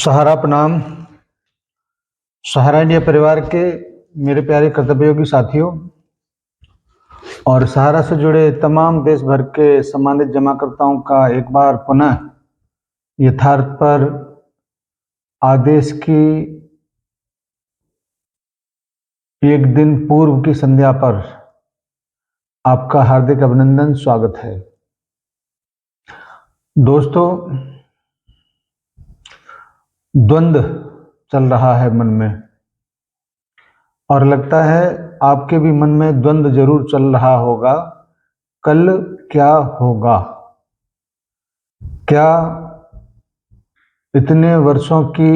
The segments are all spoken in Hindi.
सहारा प्रणाम। सहारा इंडिया परिवार के मेरे प्यारे कर्तव्ययोगी साथियों और सहारा से जुड़े तमाम देश भर के सम्मानित जमाकर्ताओं का एक बार पुनः यथार्थ पर आदेश की एक दिन पूर्व की संध्या पर आपका हार्दिक अभिनंदन, स्वागत है। दोस्तों, द्वंद्व चल रहा है मन में और लगता है आपके भी मन में द्वंद्व जरूर चल रहा होगा। कल क्या होगा? क्या इतने वर्षों की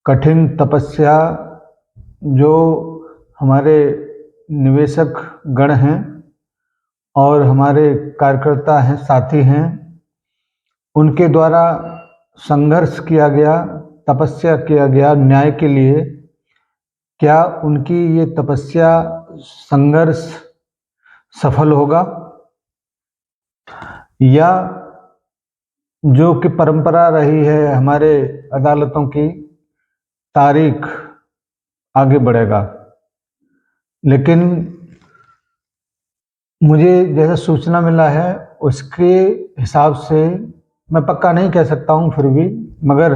कठिन तपस्या जो हमारे निवेशक गण हैं और हमारे कार्यकर्ता हैं, साथी हैं, उनके द्वारा संघर्ष किया गया, तपस्या किया गया न्याय के लिए, क्या उनकी ये तपस्या, संघर्ष सफल होगा या जो कि परंपरा रही है हमारे अदालतों की, तारीख आगे बढ़ेगा? लेकिन मुझे जैसा सूचना मिला है उसके हिसाब से मैं पक्का नहीं कह सकता हूं, फिर भी मगर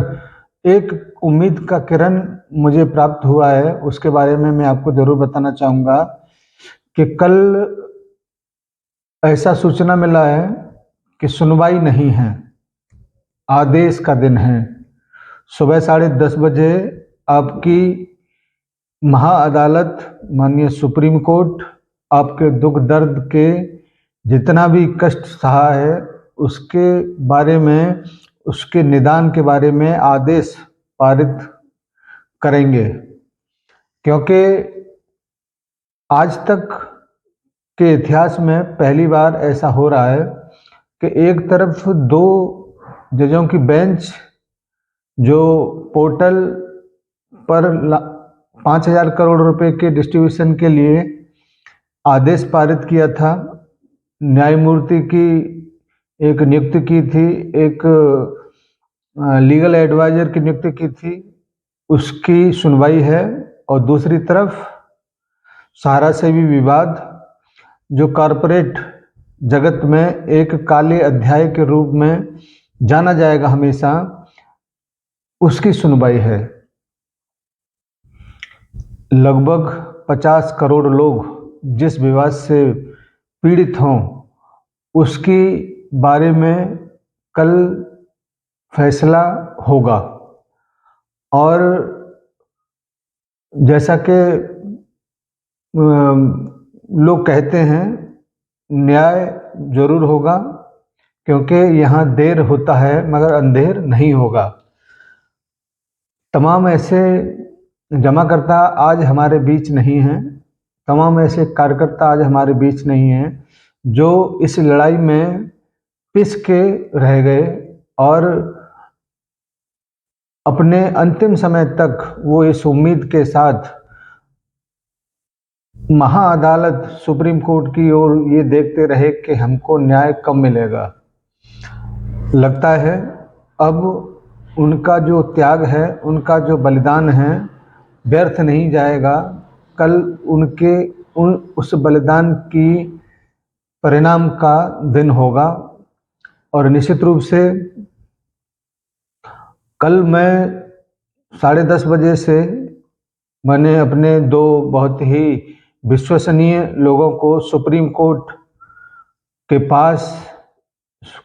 एक उम्मीद का किरण मुझे प्राप्त हुआ है, उसके बारे में मैं आपको जरूर बताना चाहूँगा कि कल ऐसा सूचना मिला है कि सुनवाई नहीं है, आदेश का दिन है। सुबह 10:30 बजे आपकी महाअदालत, माननीय सुप्रीम कोर्ट, आपके दुख दर्द के जितना भी कष्ट सहा है उसके बारे में, उसके निदान के बारे में आदेश पारित करेंगे। क्योंकि आज तक के इतिहास में पहली बार ऐसा हो रहा है कि एक तरफ दो जजों की बेंच जो पोर्टल पर 5,000 करोड़ रुपए के डिस्ट्रीब्यूशन के लिए आदेश पारित किया था, न्यायमूर्ति की एक नियुक्ति की थी, एक लीगल एडवाइजर की नियुक्ति की थी, उसकी सुनवाई है। और दूसरी तरफ सहारा से भी विवाद, जो कॉरपोरेट जगत में एक काले अध्याय के रूप में जाना जाएगा हमेशा, उसकी सुनवाई है। लगभग 50 करोड़ लोग जिस विवाद से पीड़ित हों, उसके बारे में कल फैसला होगा। और जैसा कि लोग कहते हैं, न्याय जरूर होगा, क्योंकि यहाँ देर होता है मगर अंधेर नहीं होगा। तमाम ऐसे जमाकर्ता आज हमारे बीच नहीं हैं, तमाम ऐसे कार्यकर्ता आज हमारे बीच नहीं हैं जो इस लड़ाई में पिस के रह गए और अपने अंतिम समय तक वो इस उम्मीद के साथ महाअदालत, सुप्रीम कोर्ट की ओर ये देखते रहे कि हमको न्याय कब मिलेगा। लगता है अब उनका जो त्याग है, उनका जो बलिदान है, व्यर्थ नहीं जाएगा। कल उनके उस बलिदान की परिणाम का दिन होगा। और निश्चित रूप से कल मैं 10:30 बजे से मैंने अपने दो बहुत ही विश्वसनीय लोगों को सुप्रीम कोर्ट के पास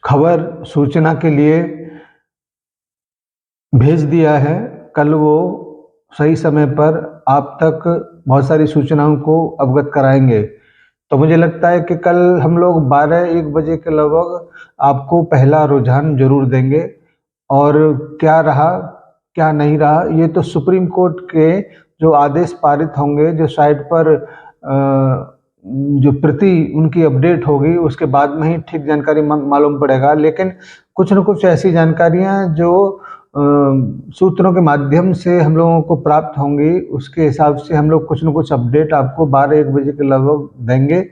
खबर, सूचना के लिए भेज दिया है। कल वो सही समय पर आप तक बहुत सारी सूचनाओं को अवगत कराएंगे। तो मुझे लगता है कि कल हम लोग 12-1 बजे के लगभग आपको पहला रुझान जरूर देंगे। और क्या रहा क्या नहीं रहा, ये तो सुप्रीम कोर्ट के जो आदेश पारित होंगे, जो साइट पर जो प्रति उनकी अपडेट होगी, उसके बाद में ही ठीक जानकारी मालूम पड़ेगा। लेकिन कुछ न कुछ ऐसी जानकारियां जो सूत्रों के माध्यम से हम लोगों को प्राप्त होंगी, उसके हिसाब से हम लोग कुछ न कुछ अपडेट आपको 12-1 बजे के लगभग देंगे।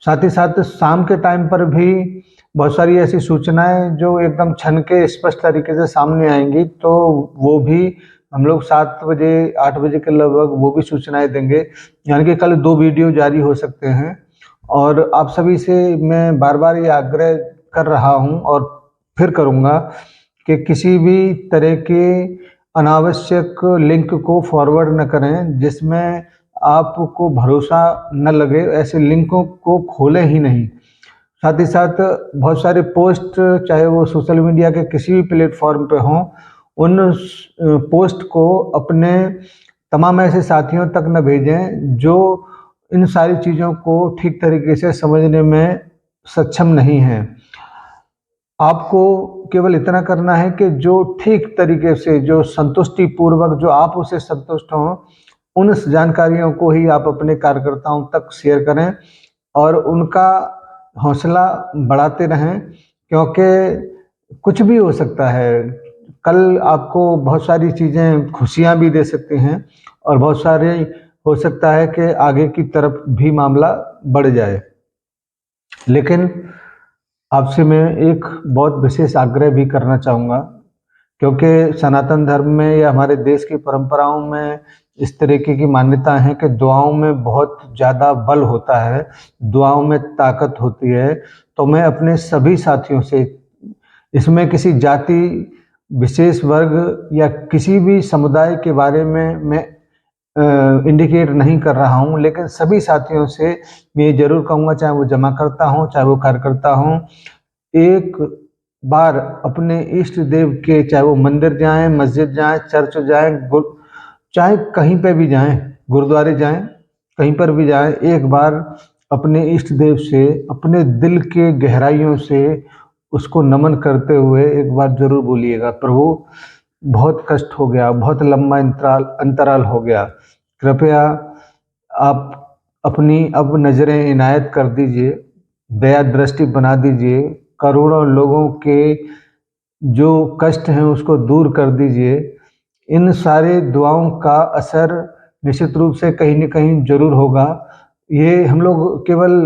साथ ही साथ शाम के टाइम पर भी बहुत सारी ऐसी सूचनाएं जो एकदम छन के स्पष्ट तरीके से सामने आएंगी, तो वो भी हम लोग 7 बजे 8 बजे के लगभग वो भी सूचनाएं देंगे। यानी कि कल 2 वीडियो जारी हो सकते हैं। और आप सभी से मैं बार बार ये आग्रह कर रहा हूँ और फिर करूँगा कि किसी भी तरह के अनावश्यक लिंक को फॉरवर्ड न करें जिसमें आपको भरोसा न लगे। ऐसे लिंकों को खोलें ही नहीं। साथ ही साथ बहुत सारे पोस्ट, चाहे वो सोशल मीडिया के किसी भी प्लेटफॉर्म पे हों, उन पोस्ट को अपने तमाम ऐसे साथियों तक न भेजें जो इन सारी चीज़ों को ठीक तरीके से समझने में सक्षम नहीं हैं। आपको केवल इतना करना है कि जो ठीक तरीके से, जो संतुष्टि पूर्वक, जो आप उससे संतुष्ट हों, उन जानकारियों को ही आप अपने कार्यकर्ताओं तक शेयर करें और उनका हौसला बढ़ाते रहें, क्योंकि कुछ भी हो सकता है। कल आपको बहुत सारी चीज़ें खुशियाँ भी दे सकती हैं और बहुत सारे हो सकता है कि आगे की तरफ भी मामला बढ़ जाए। लेकिन आपसे मैं एक बहुत विशेष आग्रह भी करना चाहूँगा, क्योंकि सनातन धर्म में या हमारे देश की परंपराओं में इस तरीके की मान्यता है कि दुआओं में बहुत ज़्यादा बल होता है, दुआओं में ताकत होती है। तो मैं अपने सभी साथियों से, इसमें किसी जाति, विशेष वर्ग या किसी भी समुदाय के बारे में मैं इंडिकेट नहीं कर रहा हूँ, लेकिन सभी साथियों से मैं ये ज़रूर कहूँगा, चाहे वो जमाकर्ता हों, चाहे वो कार्यकर्ता हों, एक बार अपने इष्ट देव के, चाहे वो मंदिर जाएं, मस्जिद जाएं, चर्च जाएं, चाहे कहीं पे भी जाएं, गुरुद्वारे जाएं, कहीं पर भी जाएं, एक बार अपने इष्ट देव से अपने दिल के गहराइयों से उसको नमन करते हुए एक बार जरूर बोलिएगा, प्रभु बहुत कष्ट हो गया, बहुत लंबा अंतराल हो गया, कृपया आप अपनी अब नज़रें इनायत कर दीजिए, दया दृष्टि बना दीजिए, करोड़ों लोगों के जो कष्ट हैं उसको दूर कर दीजिए। इन सारे दुआओं का असर निश्चित रूप से कहीं न कहीं ज़रूर होगा। ये हम लोग केवल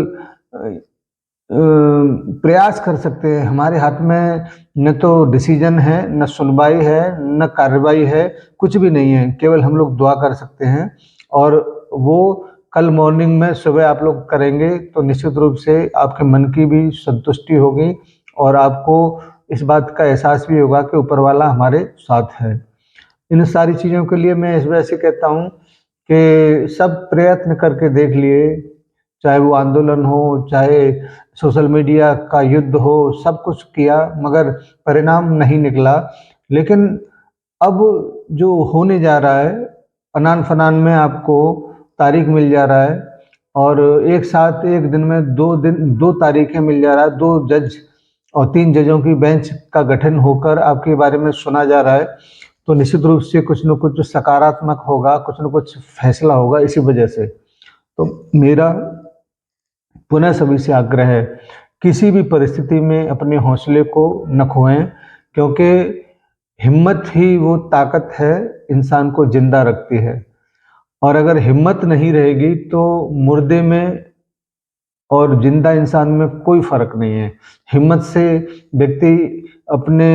प्रयास कर सकते हैं। हमारे हाथ में न तो डिसीजन है, न सुनवाई है, न कार्रवाई है, कुछ भी नहीं है। केवल हम लोग दुआ कर सकते हैं और वो कल मॉर्निंग में सुबह आप लोग करेंगे तो निश्चित रूप से आपके मन की भी संतुष्टि होगी और आपको इस बात का एहसास भी होगा कि ऊपर वाला हमारे साथ है। इन सारी चीज़ों के लिए मैं इस वजह से कहता हूँ कि सब प्रयत्न करके देख लिए, चाहे वो आंदोलन हो, चाहे सोशल मीडिया का युद्ध हो, सब कुछ किया मगर परिणाम नहीं निकला। लेकिन अब जो होने जा रहा है, अनान-फनान में आपको तारीख मिल जा रहा है और एक साथ एक दिन में 2 तारीखें मिल जा रहा है, 2 जज और 3 जजों की बेंच का गठन होकर आपके बारे में सुना जा रहा है, तो निश्चित रूप से कुछ न कुछ सकारात्मक होगा, कुछ न कुछ फैसला होगा इसी वजह से। तो मेरा पुनः सभी से आग्रह है, किसी भी परिस्थिति में अपने हौसले को न खोएं, क्योंकि हिम्मत ही वो ताकत है इंसान को जिंदा रखती है। और अगर हिम्मत नहीं रहेगी तो मुर्दे में और जिंदा इंसान में कोई फर्क नहीं है। हिम्मत से व्यक्ति अपने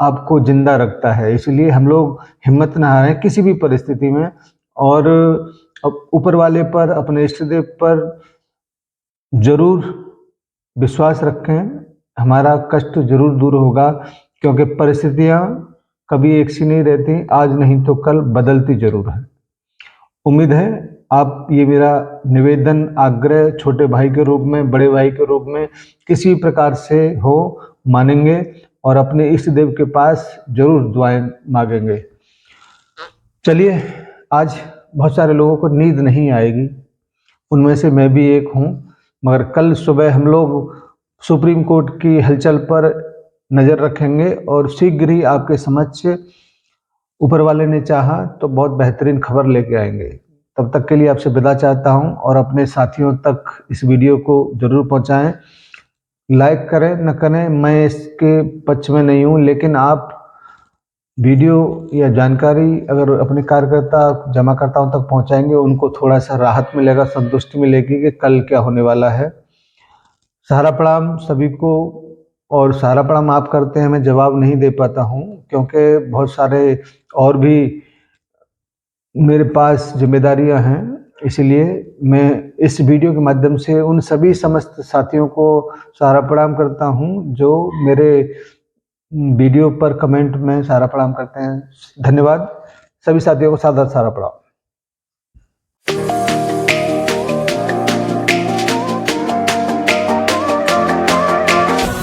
आप को जिंदा रखता है, इसलिए हम लोग हिम्मत न हारें किसी भी परिस्थिति में और ऊपर वाले पर, अपने इष्ट देव पर जरूर विश्वास रखें। हमारा कष्ट जरूर दूर होगा, क्योंकि परिस्थितियां कभी एक सी नहीं रहती, आज नहीं तो कल बदलती जरूर है। उम्मीद है आप ये मेरा निवेदन, आग्रह छोटे भाई के रूप में, बड़े भाई के रूप में किसी भी प्रकार से हो मानेंगे और अपने इष्ट देव के पास जरूर दुआएं मांगेंगे। चलिए, आज बहुत सारे लोगों को नींद नहीं आएगी, उनमें से मैं भी एक हूँ, मगर कल सुबह हम लोग सुप्रीम कोर्ट की हलचल पर नज़र रखेंगे और शीघ्र ही आपके समक्ष ऊपर वाले ने चाहा तो बहुत बेहतरीन खबर लेके आएंगे। तब तक के लिए आपसे विदा चाहता हूं और अपने साथियों तक इस वीडियो को जरूर पहुंचाएं। लाइक करें न करें, मैं इसके पक्ष में नहीं हूं, लेकिन आप वीडियो या जानकारी अगर अपने कार्यकर्ता, जमाकर्ताओं तक पहुंचाएंगे, उनको थोड़ा सा राहत मिलेगा, संतुष्टि मिलेगी कि कल क्या होने वाला है। सहारा प्रणाम सभी को। और सारा प्रणाम आप करते हैं, मैं जवाब नहीं दे पाता हूँ क्योंकि बहुत सारे और भी मेरे पास जिम्मेदारियां हैं। इसलिए मैं इस वीडियो के माध्यम से उन सभी समस्त साथियों को सारा प्रणाम करता हूं जो मेरे वीडियो पर कमेंट में सारा प्रणाम करते हैं। धन्यवाद सभी साथियों को, सादर सारा प्रणाम।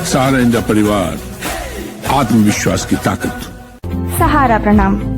सहारा इंडिया परिवार, आत्मविश्वास की ताकत। सहारा प्रणाम।